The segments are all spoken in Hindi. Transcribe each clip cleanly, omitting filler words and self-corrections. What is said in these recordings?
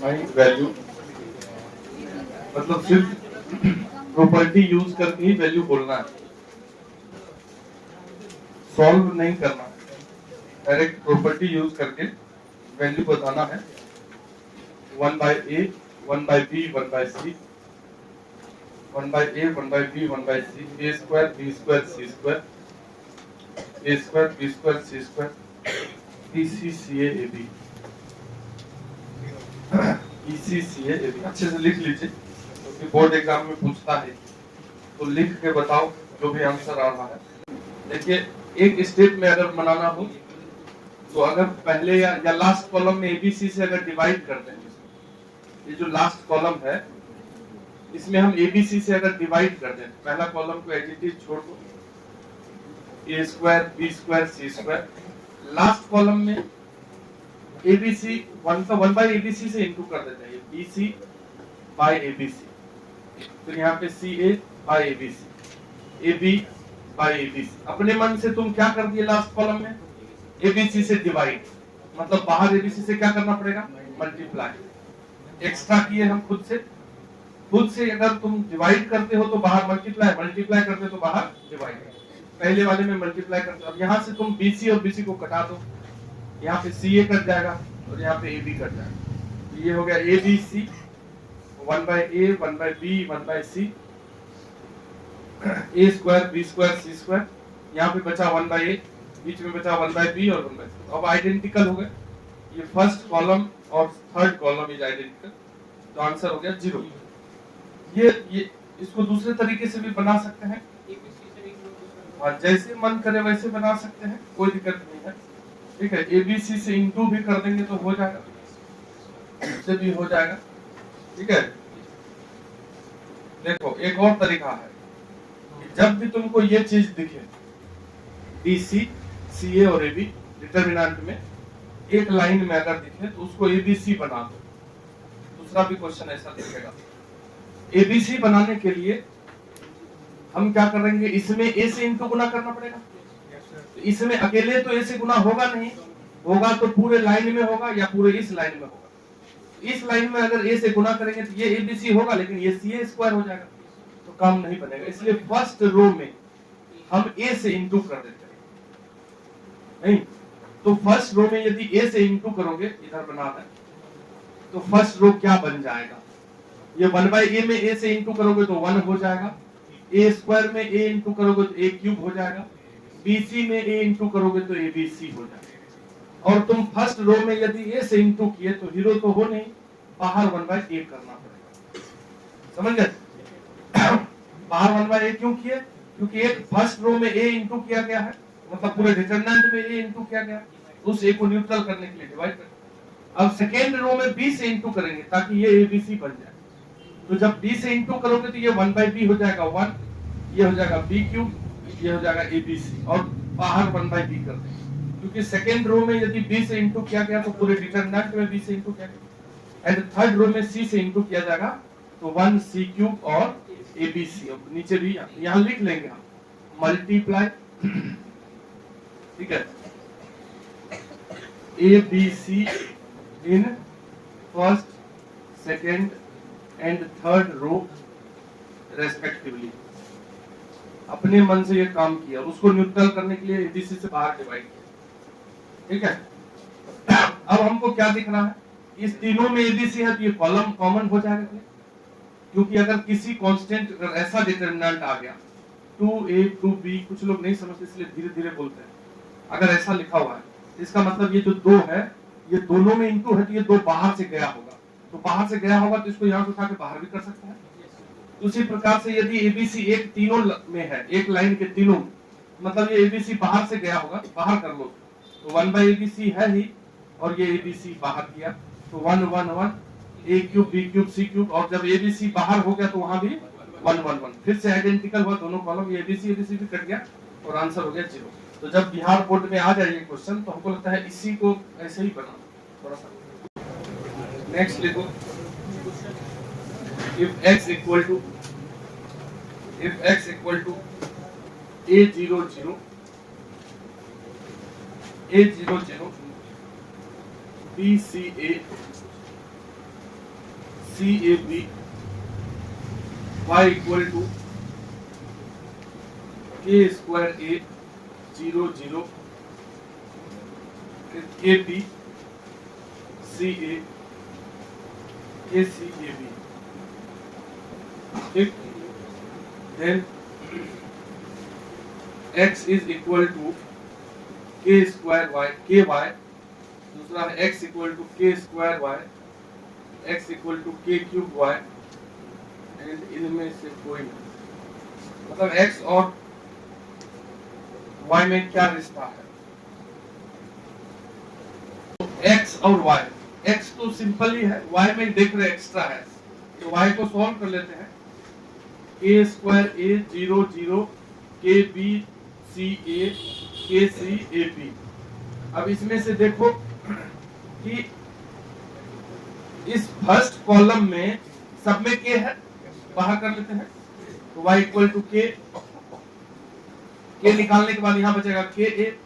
फाइंड वैल्यू, मतलब सिर्फ प्रॉपर्टी यूज करके ही वैल्यू बोलना है, सॉल्व नहीं करना है, डायरेक्ट प्रॉपर्टी यूज करके वैल्यू बताना है। 1/a 1/b 1/c 1/a 1/b 1/c a square b square c square a square b square c square bc ca ab bc ca ab। अच्छे से लिख लीजिए क्योंकि बोर्ड एग्जाम में पूछता है, तो लिख के बताओ जो भी आंसर आ रहा है। देखिए एक स्टेप में अगर बनाना हो तो अगर पहले या लास्ट कॉलम में एबीसी से अगर डिवाइड करते हैं, ये जो लास्ट कॉलम है इसमें हम एबीसी से अगर डिवाइड कर दें, पहला कॉलम को एज इट इज छोड़ दो, ए स्क्वायर बी स्क्वायर सी स्क्वायर, लास्ट कॉलम में एबीसी 1/एबीसी से इंटू कर देते हैं, बीसी बाय एबीसी, फिर यहाँ पे C A by ABC, A B by ABC. अपने मन से तुम क्या कर दिए लास्ट कॉलम में, एबीसी से डिवाइड, मतलब बाहर एबीसी से क्या करना पड़ेगा, मल्टीप्लाई। एक्स्ट्रा किए हम खुद से अगर तुम डिवाइड करते हो तो बाहर मल्टीप्लाई, मल्टीप्लाई करते हो तो बाहर डिवाइड। पहले वाले में मल्टीप्लाई करते हो, अब यहाँ से तुम बीसी और बीसी को कटा दो, यहाँ पे सी ए कट जाएगा और यहाँ पे ए बी कट जाएगा, तो ये हो गया A B C 1/a 1/b 1/c a square b square c square, यहाँ पे बचा 1/a, बीच में बचा 1/b और 1/c। अब आइडेंटिकल हो गए, ये फर्स्ट कॉलम और थर्ड कॉलम इज आइडेंटिकल, तो आंसर हो गया 0। ये इसको दूसरे तरीके से भी बना सकते हैं, और जैसे मन करे वैसे बना सकते हैं, कोई दिक्कत नहीं है। ठीक है, एबीसी से इंटू भी कर देंगे तो हो जाएगा, इससे भी हो जाएगा। ठीक है, देखो एक और तरीका है कि जब भी तुमको ये चीज दिखे बीसी सीए और एबी डिटरमिनेंट में एक लाइन में अगर दिखे तो उसको एबीसी बना दो। दूसरा भी क्वेश्चन ऐसा दिखेगा, एबीसी बनाने के लिए हम क्या करेंगे, इसमें ए से इंटू गुना करना पड़ेगा, तो इसमें अकेले तो ए से गुना होगा नहीं, होगा तो पूरे लाइन में होगा या पूरे इस लाइन में होगा। इस लाइन में अगर ए से गुना करेंगे तो ये एबीसी होगा, लेकिन ये सी ए स्क्वायर हो जाएगा, तो काम नहीं बनेगा। इसलिए फर्स्ट रो में हम ए से इंटू कर देते हैं, नहीं तो फर्स्ट रो में यदि ए से इंटू करोगे, इधर बनाना है, तो फर्स्ट रो क्या बन जाएगा, ये 1/a में ए से इंटू करोगे तो 1 हो जाएगा, ए स्क्वायर में ए इंटू करोगे तो ए क्यूब हो जाएगा, बीसी में ए इंटू करोगे तो ए बी सी हो जाएगा। और तुम फर्स्ट रो में यदि ए से इंटू किए तो जीरो तो हो नहीं, बाहर 1/a करना पड़ेगा, समझ गए। बाहर 1/a क्यों किए, क्योंकि एक फर्स्ट रो में ए इंटू किया गया है, मतलब पूरे डिटरमिनेंट में ए इंटू किया गया, उस ए को न्यूट्रल करने के लिए डिवाइड कर। अब सेकेंड रो में बी से इंटू करेंगे ताकि ये एबीसी बन जाए, तो जब b से इंटू करोगे तो ये 1/b हो जाएगा 1, ये हो जाएगा b क्यूब, ये हो जाएगा abc, और बाहर 1/b कर देंगे, क्योंकि सेकेंड रो में यदि b से इंटू किया गया तो पूरे डिटरमिनेंट में b से इंटू किया गया, एंड थर्ड रो में c से इंटू किया जाएगा तो 1c क्यूब और abc। अब नीचे भी यहाँ लिख लेंगे हम मल्टीप्लाई, ठीक है, abc in first second and third row respectively. अपने मन से ये काम किया, उसको न्यूट्रल करने के लिए एबीसी से बाहर डिवाइड किया। ठीक है, अब हमको क्या दिख रहा है, इस तीनों में एबीसी है तो ये कॉलम कॉमन हो जाएगा, क्योंकि अगर किसी कांस्टेंट अगर ऐसा डिटरमिनेंट आ गया 2a 2b, कुछ लोग नहीं समझते इसलिए धीरे धीरे बोलते हैं, अगर ऐसा लिखा हुआ है इसका मतलब ये जो 2 है ये दोनों में इंटू है, तो ये 2 बाहर से गया होगा, तो बाहर से गया होगा तो इसको यहाँ से उठा के बाहर भी कर सकते हैं। उसी प्रकार से यदि एबीसी एक तीनों में है, एक लाइन के तीनों, मतलब ये एबीसी बाहर से गया होगा, बाहर कर लो, तो 1/abc है ही, और ये एबीसी बाहर किया तो 1 1 1 a cube b cube c cube, और जब एबीसी बाहर हो गया तो वहां भी 1 1 1, फिर से आइडेंटिकल हुआ दोनों कॉलम, ये एबीसी एबीसी भी कट गया और आंसर हो गया 0। तो जब बिहार बोर्ड में आ जाए ये क्वेश्चन तो हमको लगता है इसी को ऐसे ही बना थोड़ा सा। नेक्स्ट लिखो, if x equal to a00 bca C A B y equal to K square A 0 0 A B C A K C A B, ठीक। Then x is equal to K square Y K Y, दूसरा है x equal to K square Y x equal to K cube Y, and इनमें से कोई नहीं। मतलब x और y में क्या रिश्ता है? तो x और y, x तो सिंपल ही है, y में देख रहे एक्स्ट्रा है, तो y को सॉल्व कर लेते हैं। के स्क्वायर ए 0 0 के B C A K C A B. अब इसमें से देखो कि इस फर्स्ट कॉलम में सब में के है, बाहर कर लेते हैं, तो y इक्वल टू के निकालने के बाद यहाँ बचेगा के ए,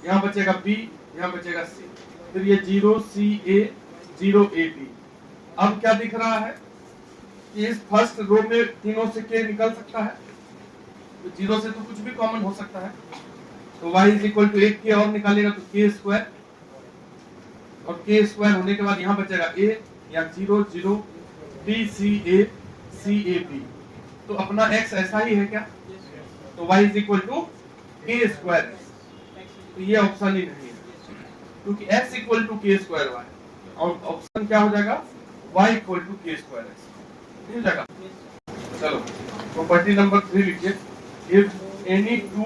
यहाँ बचेगा बी, यहाँ बचेगा सी, फिर ये 0 सी ए 0 ए बी। अब क्या दिख रहा है कि इस फर्स्ट रो में तीनों से के निकल सकता है, तो 0 से तो कुछ भी कॉमन हो सकता है, तो y इज इक्वल टू एक के और निकालेगा तो के स्क्वायर, और के स्क्वायर होने के बाद यहाँ बचेगा a या 0 0 b c a b। तो अपना x ऐसा ही है क्या? तो y is equal to K square, तो ये ऑप्शन ही नहीं है, क्योंकि x equal to K square Y, और ऑप्शन क्या हो जाएगा? y equal to K square x मिल जाएगा। चलो प्रॉपर्टी नंबर 3 लिखिए। इफ एनी टू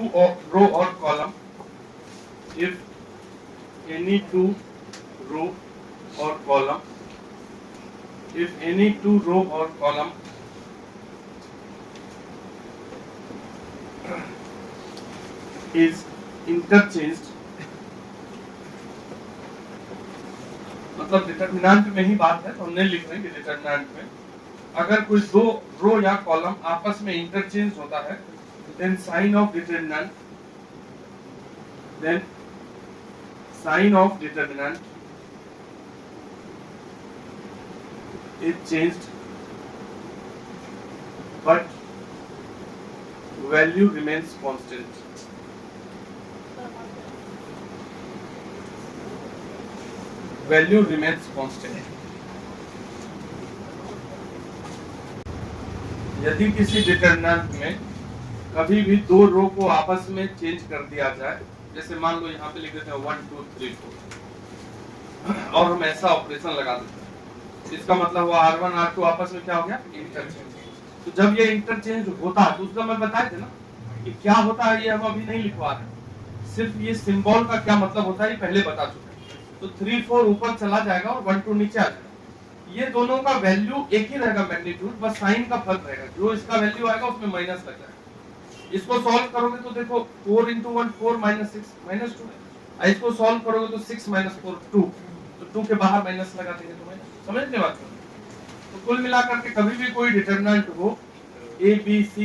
रो और column, if any two row or column, if any two row or column is interchanged, मतलब डिटरमिनेंट में ही बात है, तो हमने लिख रहे हैं कि डिटरमिनेंट में अगर कोई दो रो या कॉलम आपस में इंटरचेंज होता है, then sign of determinant, then sign of determinant is changed but value remains constant. Value remains constant. यदि किसी डिटरमिनेंट में कभी भी दो रो को आपस में चेंज कर दिया जाए, जैसे मान लो यहाँ पे लिख देते हैं 1 2 3 4 और हम ऐसा ऑपरेशन लगा देते हैं, इसका मतलब हुआ R1 R2 आपस में क्या हो गया? इंटरचेंज। तो जब ये इंटरचेंज होता है तो उसका मैं बताए थे ना कि क्या होता है, ये हम अभी नहीं लिखवा रहे, सिर्फ ये सिंबल का क्या मतलब होता है ये पहले बता चुके हैं। तो 3 4 ऊपर चला जाएगा और 1 2 नीचे आ जाएगा, ये दोनों का वैल्यू एक ही रहेगा, मैग्नीट्यूड, बस साइन का फर्क रहेगा, जो इसका वैल्यू आएगा उसमें माइनस लग जाएगा। इसको सॉल्व करोगे तो देखो 4 into 1 4 minus 6 minus 2, इसको सॉल्व करोगे तो 6 minus 4 2, तो 2 के बाहर माइनस लगा देंगे तो माइनस। समझने बात को? तो कुल मिलाकर के कभी भी कोई डिटरमिनेंट हो a b c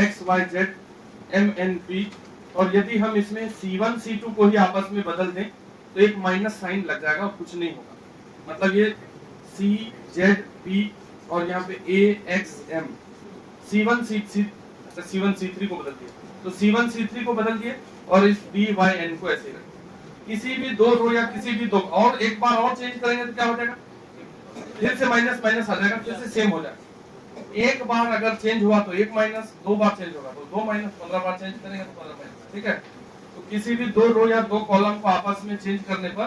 x y z m n p, और यदि हम इसमें c1 c2 को ही आपस में बदल दें तो एक माइनस साइन लग जाएगा और कुछ नहीं होगा। मतलब ये c z p और यहाँ पे a x m, c1 c3 को बदल दिए, तो c1 c3 को बदल दिए और इस b y n को ऐसे रखें। किसी भी दो रो या किसी भी दो, और एक बार और चेंज करेंगे तो क्या हो जाएगा? फिर से माइनस माइनस आ जाएगा, फिर से सेम हो जाएगा। एक बार अगर चेंज हुआ तो एक माइनस, दो बार चेंज होगा तो दो माइनस, 15 बार चेंज करेंगे तो 15 माइनस। ठीक है, तो किसी भी दो रो या दो कॉलम को आपस में चेंज करने पर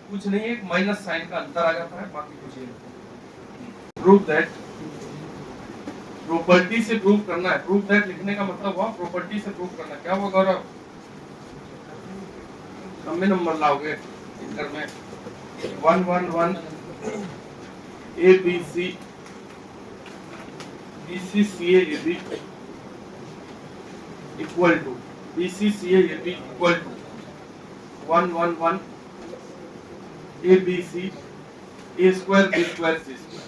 कुछ नहीं, एक माइनस साइन का अंतर आ जाता है, बाकी कुछ नहीं। प्रूव दैट, प्रॉपर्टी से प्रूव करना है। प्रूव दैट लिखने का मतलब हुआ प्रॉपर्टी से प्रूव करना। क्या हुआ गौरव? कम में नंबर लाओगे इंटर में। 1 1 1 A B C B C C A A B equal to B C C A A B equal to 1 1 1 A B C A square B square C square।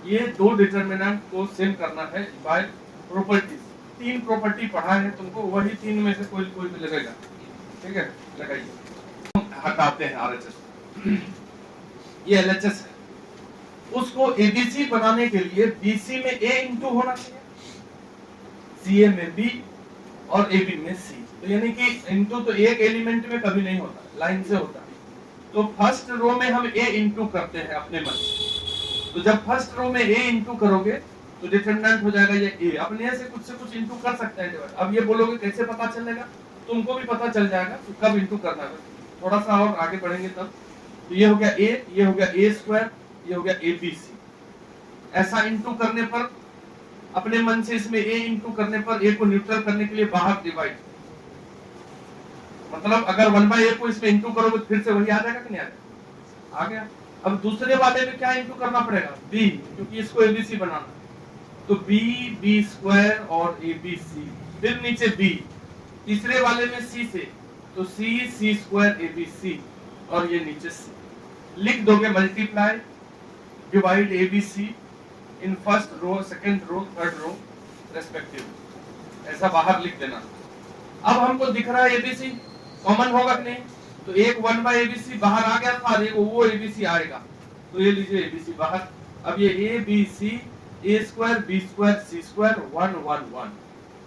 ये दो डिटरमिनेंट को सेम करना है बाय प्रॉपर्टीज। 3 प्रॉपर्टी पढ़ा है तुमको, वही 3 में से कोई कोई भी लगेगा। ठीक है, लगाइए। हटाते हैं RHS, ये LHS है। उसको एबीसी बनाने के लिए बीसी में ए इंटू होना चाहिए, सीए में बी और एबी में सी। तो यानी कि इंटू तो एक एलिमेंट में कभी नहीं होता, लाइन से होता है। तो फर्स्ट रो में हम ए इंटू करते हैं अपने मन से। तो जब फर्स्ट रो में ए इंटू करोगे तो डिटरमिनेंट हो जाएगा ये ए। अपने से कुछ इंटू कर सकते हैं। अब ये बोलोगे कैसे पता चलेगा, तुमको भी पता चल जाएगा कि कब इंटू करना है। थोड़ा सा और आगे बढ़ेंगे तब। तो ये हो गया ए, ये हो गया ए स्क्वायर, ये हो गया ए बी सी। ऐसा इंटू करने पर अपने मन से इसमें ए इंटू करने पर ए को न्यूट्रल करने के लिए बाहर डिवाइड, मतलब अगर 1/a को इसमें इंटू करोगे फिर से वही आ जाएगा कि नहीं आ जाएगा, आ गया। अब दूसरे वाले में क्या इंटू करना पड़ेगा, b, क्योंकि इसको एबीसी बनाना है। तो b b स्क्वायर और abc, फिर नीचे b। तीसरे वाले में c से तो c c स्क्वायर abc और ये नीचे c। लिख दोगे multiply divide abc in first row, second row, third row respective. ऐसा बाहर लिख देना। अब हमको दिख रहा है एबीसी कॉमन होगा कि नहीं, तो एक 1/abc बाहर आ गया था, एक वो abc आएगा, तो ये लीजिए abc बाहर। अब ये abc a square b square c square 1 1 1,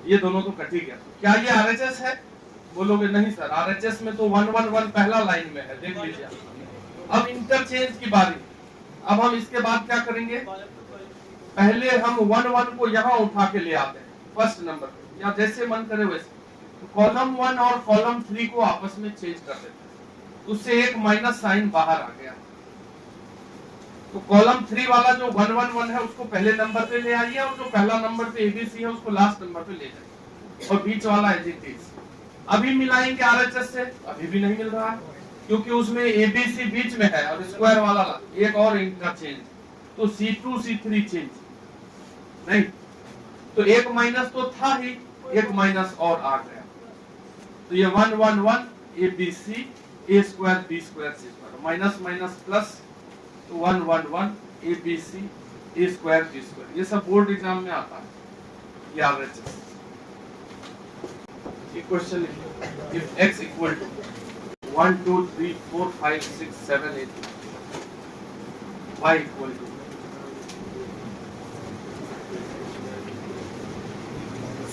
ये दोनों तो कट ही गया। क्या ये आरएचएस है, बोलोगे नहीं सर, आरएचएस में तो 1 1 1 पहला लाइन में है, देख लीजिए। अब इंटरचेंज की बारी। अब हम इसके बाद क्या करेंगे, पहले हम 1 1 को यहाँ उठा के ले आते हैं फर्स्ट नंबर पे, या जैसे मन करे वैसे। तो कॉलम 1 और कॉलम 3 को आपस में चेंज कर देते हैं, उससे एक माइनस साइन बाहर आ गया। तो कॉलम 3 वाला जो 1 1 1 है उसको पहले नंबर पे ले आइए, और जो पहला नंबर पे एबीसी है उसको लास्ट नंबर पे ले जाइए, और बीच वाला एज इट इज। अभी मिलाएंगे आरएचएस से, अभी भी नहीं मिल रहा है, क्योंकि उसमें एबीसी बीच में है और स्क्वायर वाला एक और इंटरचेंज, तो C2 C3 चेंज नहीं, तो एक माइनस तो था ही, एक माइनस और आ गया। तो ये 1 1 1 abc a square b square c square, minus minus plus, तो 1 1 1 abc a square b square. ये सब बोर्ड एग्जाम में आता है, ये आरएचएस। एक क्वेश्चन लिखिए, if x equal to 1 2 3 4 5 6 7 8, y equal to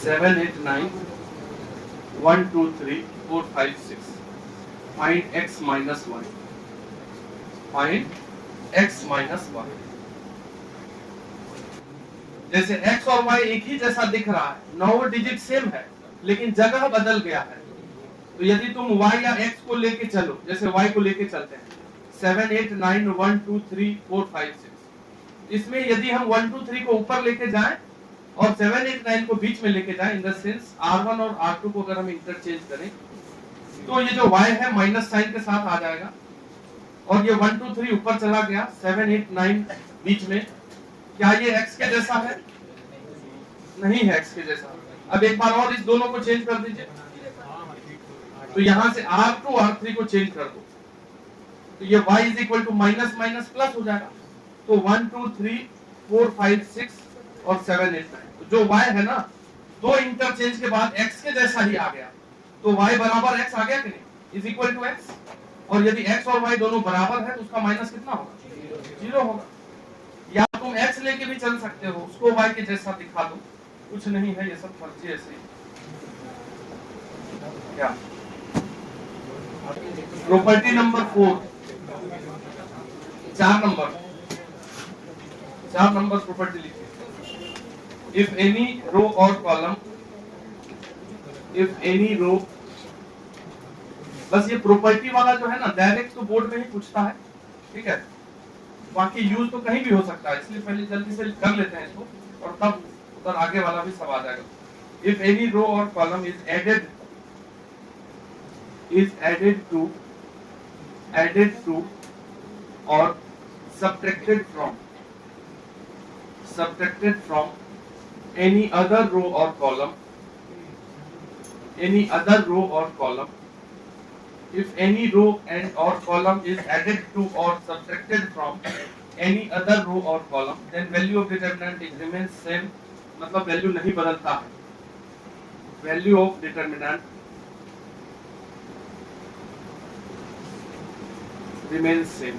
7 8 9 1 2 3 4 5 6, find x minus 1, find x minus 1। जैसे x और y एक ही जैसा दिख रहा है, 9 डिजिट सेम है, लेकिन जगह बदल गया है। तो यदि तुम y या x को लेके चलो, जैसे y को लेके चलते हैं 7 8 9 1 2 3 4 5 6, इसमें यदि हम 1 2 3 को ऊपर लेके जाएं और 7 8 9 को बीच में लेके जाएं, इन द सेंस R1 और R2 को अगर हम इंटरचेंज करें, तो ये जो y है माइनस साइन के साथ आ जाएगा, और ये 1 2 3 ऊपर चला गया, 7 8 9 बीच में। क्या ये x के जैसा है, नहीं है x के जैसा। अब एक बार और इस दोनों को चेंज कर दीजिए, तो यहां से R2 R3 को चेंज कर दो, तो ये y is equal to minus minus plus हो जाएगा। तो 1 2 3 4 5 6 और 7 8 9, तो जो y है ना, दो इंटरचेंज के बाद x के जैसा ही आ गया, तो y बराबर x आ गया कि नहीं, इज इक्वल टू x। और यदि x और y दोनों बराबर है तो उसका माइनस कितना होगा, 0 होगा। या तुम x लेके भी चल सकते हो, उसको y के जैसा दिखा दो, कुछ नहीं है, ये सब फर्जी ऐसे। क्या प्रॉपर्टी नंबर 4, 4 नंबर प्रॉपर्टी लिखिए। इफ एनी रो और कॉलम, इफ एनी रो, बस ये प्रॉपर्टी वाला जो है ना, डायरेक्ट तो बोर्ड में ही पूछता है, ठीक है, बाकी यूज तो कहीं भी हो सकता है, इसलिए पहले जल्दी से कर लेते हैं इसको, और तब उधर आगे वाला भी सब आ जाएगा। इफ एनी रो और column is added to or subtracted from any other row or column, if any row and or column is added to or subtracted from any other row or column, then value of determinant remains same, मतलब वैल्यू नहीं बदलता है, value of determinant remains same।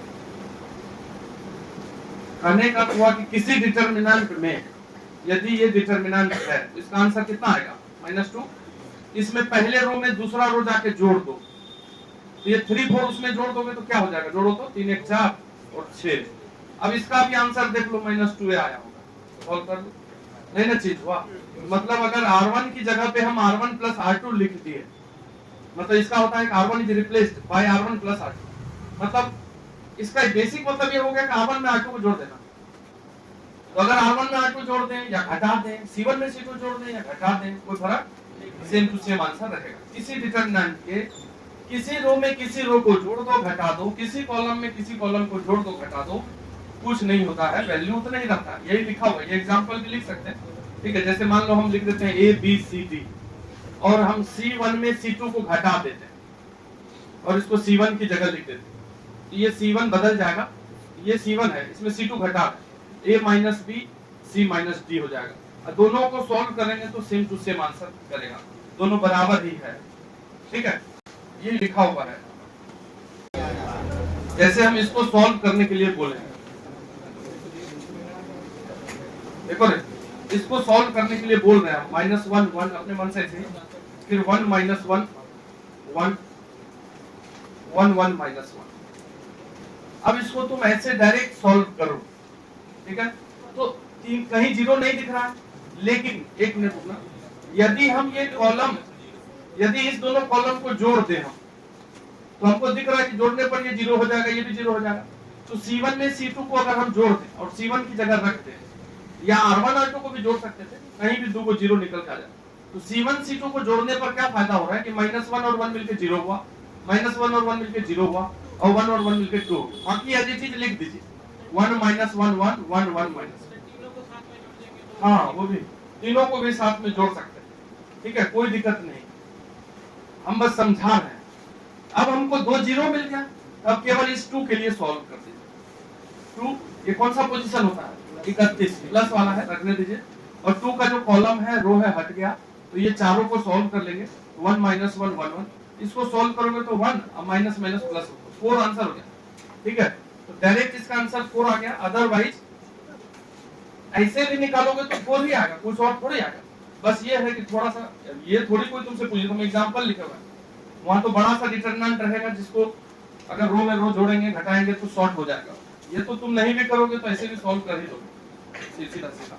कहने का हुआ कि किसी डिटर्मिनेंट में यदि ये डिटर्मिनेंट है तो इसका आंसर कितना आएगा -2। इसमें पहले रो में दूसरा रो जाके जोड़ दो, तो ये 3 4 उसमें जोड़ दोगे तो क्या हो जाएगा, जोड़ो तो 3 1 4 और 6। अब इसका भी आंसर देख लो -2 आया होगा, सॉल्व कर लो, नहीं ना चीज हुआ। मतलब अगर R1 की जगह पे हम R1 प्लस R2 लिख दिए, मतलब इसका होता है कि R1 is replaced by R1 plus R2। मतलब इसका बेसिक मतलब ये हो गया कि R1 में R2 को जोड़ देना। तो अगर R1 में R2 जोड़ दें या घटा दें, C1 में C2 जोड़ दें या घटा दें, कोई फर्क सेम टू सेम आंसर रहेगा। किसी डिटरमिनेंट के किसी रो में किसी रो को जोड़ दो घटा दो, किसी कॉलम में किसी कॉलम को जोड़ दो घटा दो, कुछ नहीं होता है, वैल्यू उतना ही रहता है। यही लिखा हुआ है, ये एग्जांपल भी लिख सकते हैं, ठीक है। जैसे मान लो हम लिख देते हैं A B C D और हम C1 में C2 को घटा देते हैं और इसको C1 की जगह लिख देते हैं, तो ये C1 बदल जाएगा, ये C1 है, इसमें C2 घटा A minus B C minus D हो जाएगा। दोनों को सॉल्व करेंगे तो सेम टू सेम आंसर करेगा, दोनों बराबर ही है, ठीक है। ये लिखा हुआ है। जैसे हम इसको सॉल्व करने के लिए बोले, देखो रे, इसको सॉल्व करने के लिए बोल रहे हैं -1 1 अपने मन से ऐसे, फिर 1 -1 1 1 1 -1। अब इसको तुम ऐसे डायरेक्ट सॉल्व करो, ठीक है। तो कहीं जीरो नहीं दिख रहा है, लेकिन एक मिनट रुकना, यदि हम ये कॉलम, यदि इस दोनों कॉलम को जोड़ दें हम, तो हमको दिख रहा है कि जोड़ने पर ये जीरो हो जाएगा, ये भी जीरो हो जाएगा। तो C1 में C2 को अगर हम जोड़ दें और C1 की जगह रख दें, या R1 R2 को भी जोड़ सकते थे, कहीं भी दो को जीरो निकल के आ जाए। तो C1 C2 को जोड़ने पर क्या फायदा हो रहा है कि -1 और 1 मिलकर जीरो हुआ, -1 और 1 मिलकर जीरो हुआ, और 1 और 1 मिलकर 2। बाकी ऐसी चीज लिख दीजिए, 1 -1 1 1 1 माइनस, हाँ वो भी तीनों को भी साथ में जोड़ सकते हैं, ठीक है, कोई दिक्कत नहीं, हम बस समझा रहे हैं। अब हमको 2 जीरो मिल गया, अब केवल इस 2 के लिए सॉल्व कर दीजिए। 2 ये कौन सा पोजीशन होता है, 31 प्लस वाला है, रखने दीजिए। और 2 का जो कॉलम है रो है हट गया, तो ये चारों को सॉल्व कर लेंगे। 1 -1 1 1, इसको सॉल्व करोगे तो 1 माइनस माइनस प्लस 4 आंसर हो गया, ठीक है। तो डायरेक्ट इसका आंसर 4 आ गया, अदरवाइज ऐसे भी निकालोगे तो 4 ही आएगा, कुछ और थोड़ी आएगा। बस ये है कि थोड़ा सा, ये थोड़ी कोई तुमसे पूछे, तुम एग्जांपल लिखा हुआ है, वहां तो बड़ा सा डिटरमिनेंट रहेगा जिसको अगर रो में रो जोड़ेंगे घटाएंगे तो शॉर्ट हो जाएगा। ये तो तुम नहीं भी करोगे तो ऐसे भी सॉल्व कर ही दोगे, सीधा सीधा।